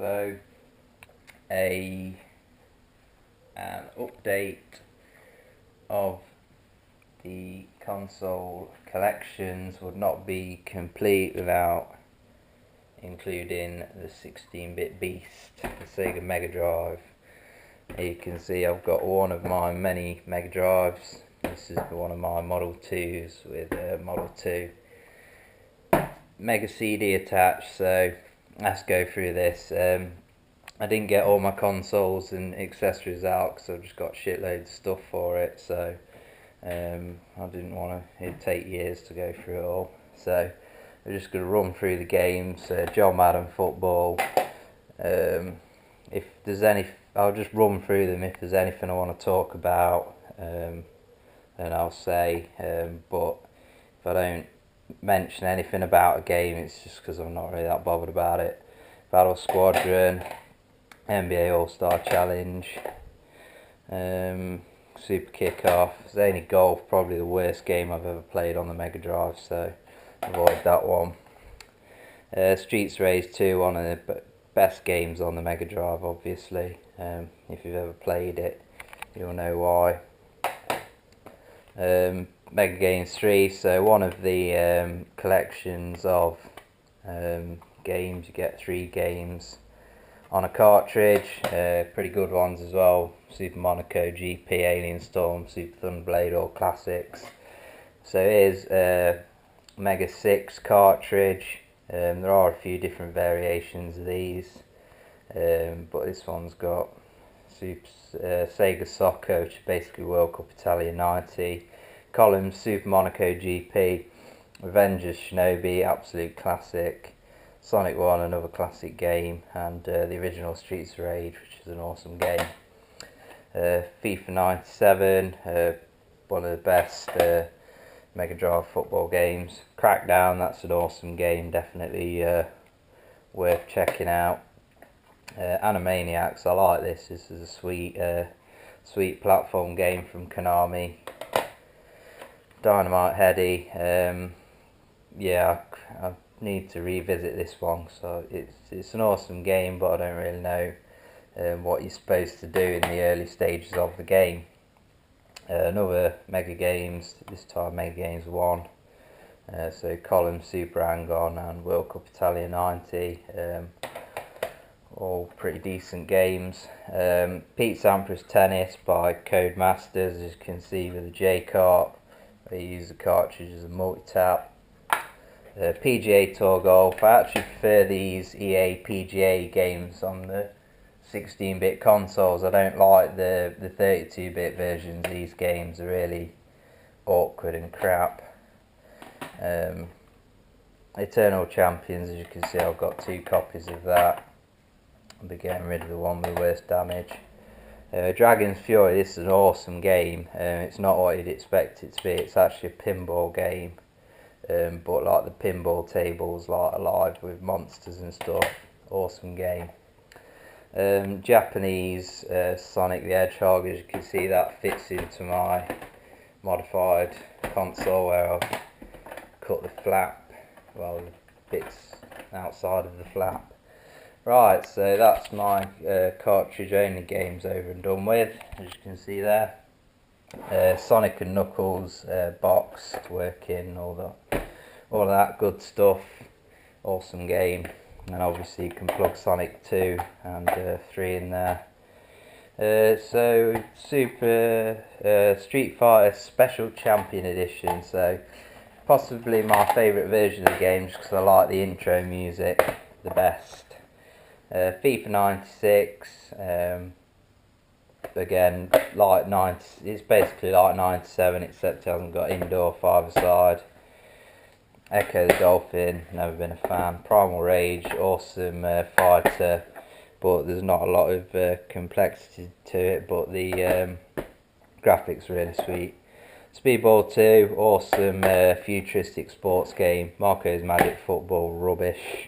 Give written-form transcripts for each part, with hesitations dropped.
So an update of the console collections would not be complete without including the 16-bit beast, the Sega Megadrive. You can see I've got one of my many Megadrives. This is one of my Model 2s with a Model 2 Mega CD attached, so let's go through this. I didn't get all my consoles and accessories out because I've just got shitloads of stuff for it, so I didn't want to, it'd take years to go through it all. So we're just going to run through the games. John Madden Football. If there's any, I'll just run through them. If there's anything I want to talk about, then I'll say. But if I don't mention anything about a game, it's just because I'm not really that bothered about it. Battle Squadron, NBA All-Star Challenge, Super Kickoff. Zany Golf, probably the worst game I've ever played on the Mega Drive, so avoid that one. Streets Race 2, one of the best games on the Mega Drive, obviously. If you've ever played it, you'll know why. Mega Games 3, so one of the collections of games. You get 3 games on a cartridge, pretty good ones as well. Super Monaco GP, Alien Storm, Super Thunderblade, all classics. So here's Mega 6 cartridge. There are a few different variations of these, but this one's got Sega Soccer, which is basically World Cup Italia 90. Columns, Super Monaco GP, Avengers Shinobi, absolute classic. Sonic 1, another classic game, and the original Streets of Rage, which is an awesome game. FIFA 97, one of the best Mega Drive football games. Crackdown, that's an awesome game, definitely worth checking out. Animaniacs, I like this. This is a sweet platform game from Konami. Dynamite Heady, yeah, I need to revisit this one. So it's an awesome game, but I don't really know what you're supposed to do in the early stages of the game. Another Mega Games, this time Mega Games 1. So Column, Super Hang-On and World Cup Italia 90. All pretty decent games. Pete Sampras Tennis by Codemasters, as you can see with the J-Kart. They use the cartridge as a multi-tap. PGA Tour Golf. I actually prefer these EA PGA games on the 16-bit consoles. I don't like the 32-bit versions of these games. Are really awkward and crap. Eternal Champions, as you can see, I've got 2 copies of that. I'll be getting rid of the one with the worst damage. Dragon's Fury, this is an awesome game. It's not what you'd expect it to be. It's actually a pinball game, but like the pinball tables, like alive with monsters and stuff. Awesome game. Japanese Sonic the Hedgehog, as you can see, that fits into my modified console where I've cut the flap, well, the bits outside of the flap. Right, so that's my cartridge only games over and done with, as you can see there. Sonic and Knuckles boxed, working, all of that good stuff. Awesome game. And obviously you can plug Sonic 2 and 3 in there. So Super Street Fighter Special Champion Edition. So possibly my favourite version of the game, just because I like the intro music the best. FIFA 96, again, like 90, it's basically like 97, except it hasn't got indoor 5-a-side. Echo the Dolphin, never been a fan. Primal Rage, awesome fighter, but there's not a lot of complexity to it, but the graphics are really sweet. Speedball 2, awesome futuristic sports game. Marco's Magic Football, rubbish.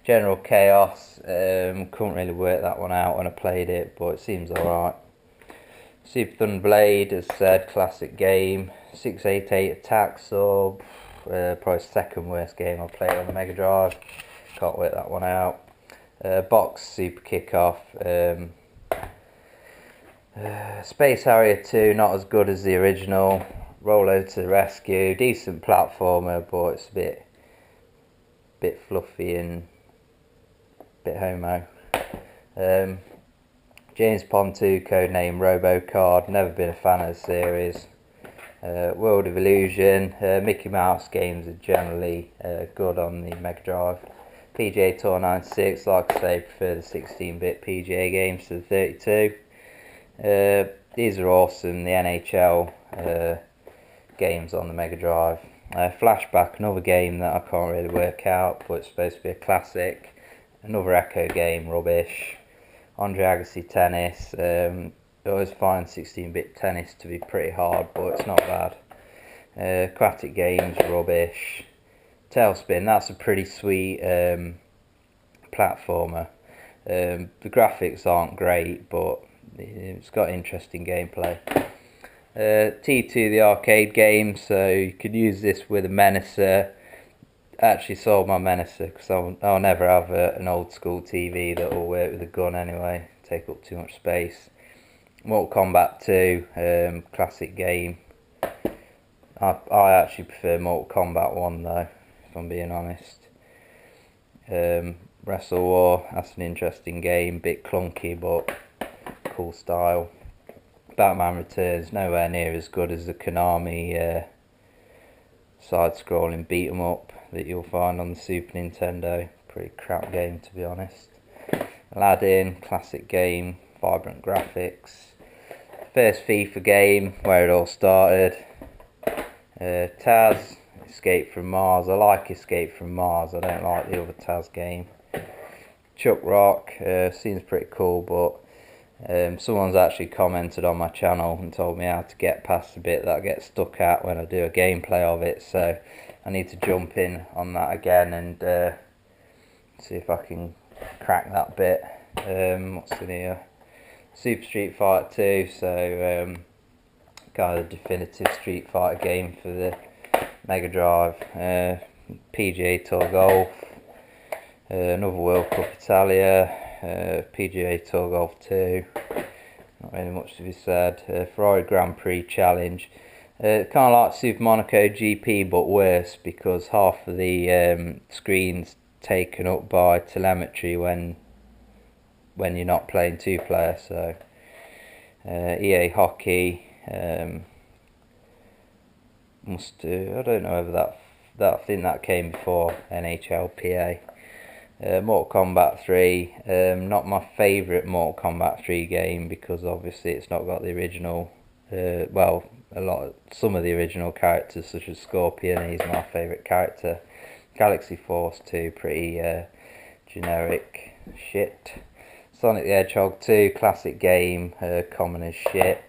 General Chaos, couldn't really work that one out when I played it, but it seems alright. Super Thunderblade, as said, classic game. 688 Attack Sub, probably second worst game I played on the Mega Drive. Can't work that one out. Box Super Kickoff. Space Harrier 2, not as good as the original. Rollo to the Rescue, decent platformer, but it's a bit fluffy and a bit homo. James Pond 2, codename Robocard, never been a fan of the series. World of Illusion, Mickey Mouse games are generally good on the Megadrive. PGA Tour 96, like I say, prefer the 16-bit PGA games to the 32. These are awesome, the NHL games on the Megadrive. Flashback, another game that I can't really work out, but it's supposed to be a classic. Another Echo game, rubbish. Andre Agassi Tennis, I always find 16-bit tennis to be pretty hard, but it's not bad. Aquatic Games, rubbish. Tailspin, that's a pretty sweet platformer. The graphics aren't great, but it's got interesting gameplay. T2, the arcade game, so you could use this with a Menacer. Actually sold my Menacer because I'll never have an old school TV that will work with a gun anyway, take up too much space. Mortal Kombat 2, classic game. I actually prefer Mortal Kombat 1 though, if I'm being honest. Wrestle War, that's an interesting game, bit clunky but cool style. Batman Returns, nowhere near as good as the Konami side-scrolling beat-em-up that you'll find on the Super Nintendo. Pretty crap game, to be honest. Aladdin, classic game, vibrant graphics. First FIFA game, where it all started. Taz, Escape from Mars. I like Escape from Mars, I don't like the other Taz game. Chuck Rock, seems pretty cool, but someone's actually commented on my channel and told me how to get past the bit that I get stuck at when I do a gameplay of it, so I need to jump in on that again and see if I can crack that bit. What's in here? Super Street Fighter 2, so kind of the definitive Street Fighter game for the Mega Drive. PGA Tour Golf, another World Cup Italia, PGA Tour Golf 2, not really much to be said. Ferrari Grand Prix Challenge, kind of like Super Monaco GP but worse, because half of the screen's taken up by telemetry when you're not playing two-player. So EA Hockey, I don't know whether that I think that came before NHLPA. Mortal Kombat 3, not my favourite Mortal Kombat 3 game, because obviously it's not got the original, some of the original characters, such as Scorpion. He's my favourite character. Galaxy Force 2, pretty generic shit. Sonic the Hedgehog 2, classic game, common as shit.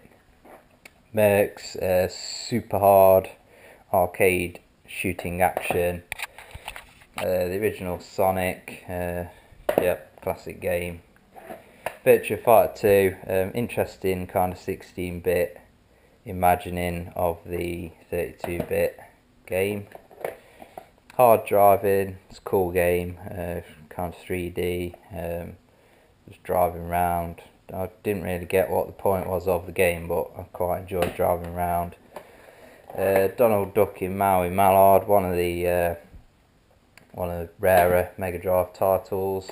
Mercs, super hard arcade shooting action. The original Sonic, yep, classic game. Virtua Fighter 2, interesting kind of 16-bit imagining of the 32-bit game. Hard Driving, it's a cool game, kind of 3D, just driving around. I didn't really get what the point was of the game, but I quite enjoyed driving around. Donald Duck in Maui Mallard, one of the rarer Mega Drive titles.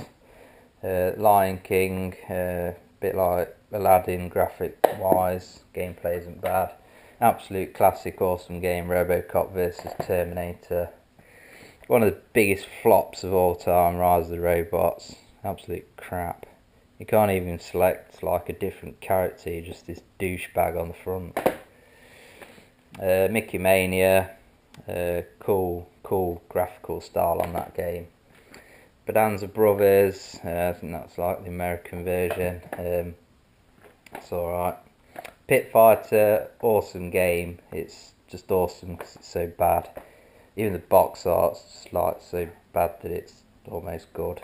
Lion King, bit like Aladdin graphic wise, gameplay isn't bad. Absolute classic, awesome game, Robocop vs Terminator. One of the biggest flops of all time, Rise of the Robots, absolute crap. You can't even select like a different character, you're just this douchebag on the front. Mickey Mania, cool graphical style on that game. Bonanza Brothers, I think that's like the American version, it's alright. Pit Fighter, awesome game, it's just awesome because it's so bad. Even the box art's just like so bad that it's almost good.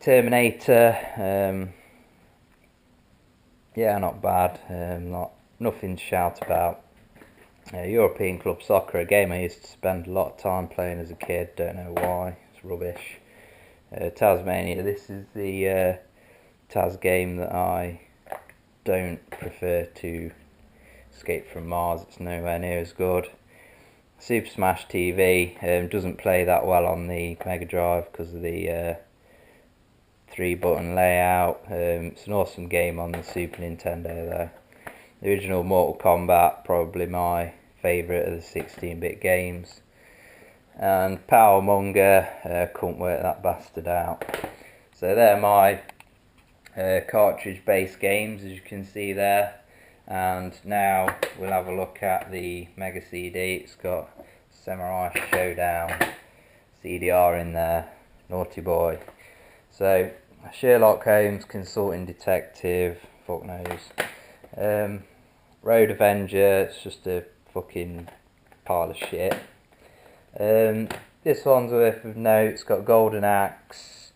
Terminator, yeah, not bad, nothing to shout about. European Club Soccer, a game I used to spend a lot of time playing as a kid, don't know why, it's rubbish. Tasmania. This is the Tas game that I don't prefer to Escape from Mars. It's nowhere near as good. Super Smash TV doesn't play that well on the Megadrive because of the 3-button layout. It's an awesome game on the Super Nintendo though. The original Mortal Kombat, probably my favourite of the 16-bit games. And Powermonger, couldn't work that bastard out. So they're my cartridge-based games, as you can see there. And now we'll have a look at the Mega CD. It's got Samurai Showdown CDR in there, naughty boy. So Sherlock Holmes, Consulting Detective, fuck knows. Road Avenger, it's just a fucking pile of shit. This one's worth of note. It's got Golden Axe,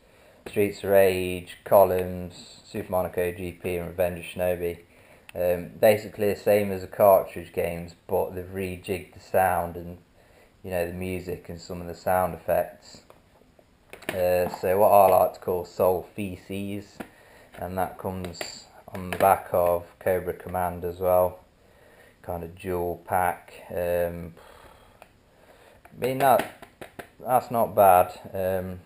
Streets of Rage, Columns, Super Monaco GP and Revenge of Shinobi. Basically the same as the cartridge games, but they've rejigged the sound and, you know, the music and some of the sound effects. So what I like to call Soul Feces, and that comes on the back of Cobra Command as well, kind of dual pack. I mean that's not bad.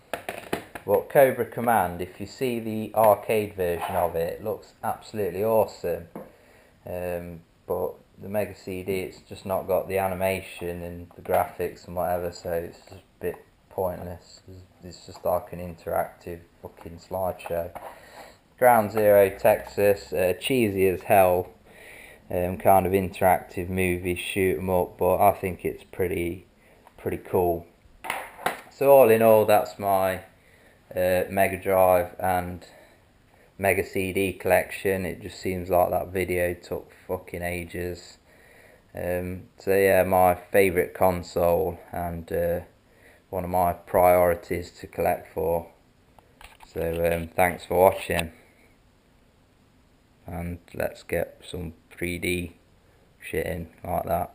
But Cobra Command, if you see the arcade version of it, it looks absolutely awesome. But the Mega CD, it's just not got the animation and the graphics and whatever, so it's just a bit pointless. It's just like an interactive fucking slideshow. Ground Zero Texas, cheesy as hell, kind of interactive movie, shoot 'em up, but I think it's pretty cool. So all in all, that's my Mega Drive and Mega CD collection. It just seems like that video took fucking ages. So yeah, my favourite console and one of my priorities to collect for. So thanks for watching, and let's get some 3D shit in like that.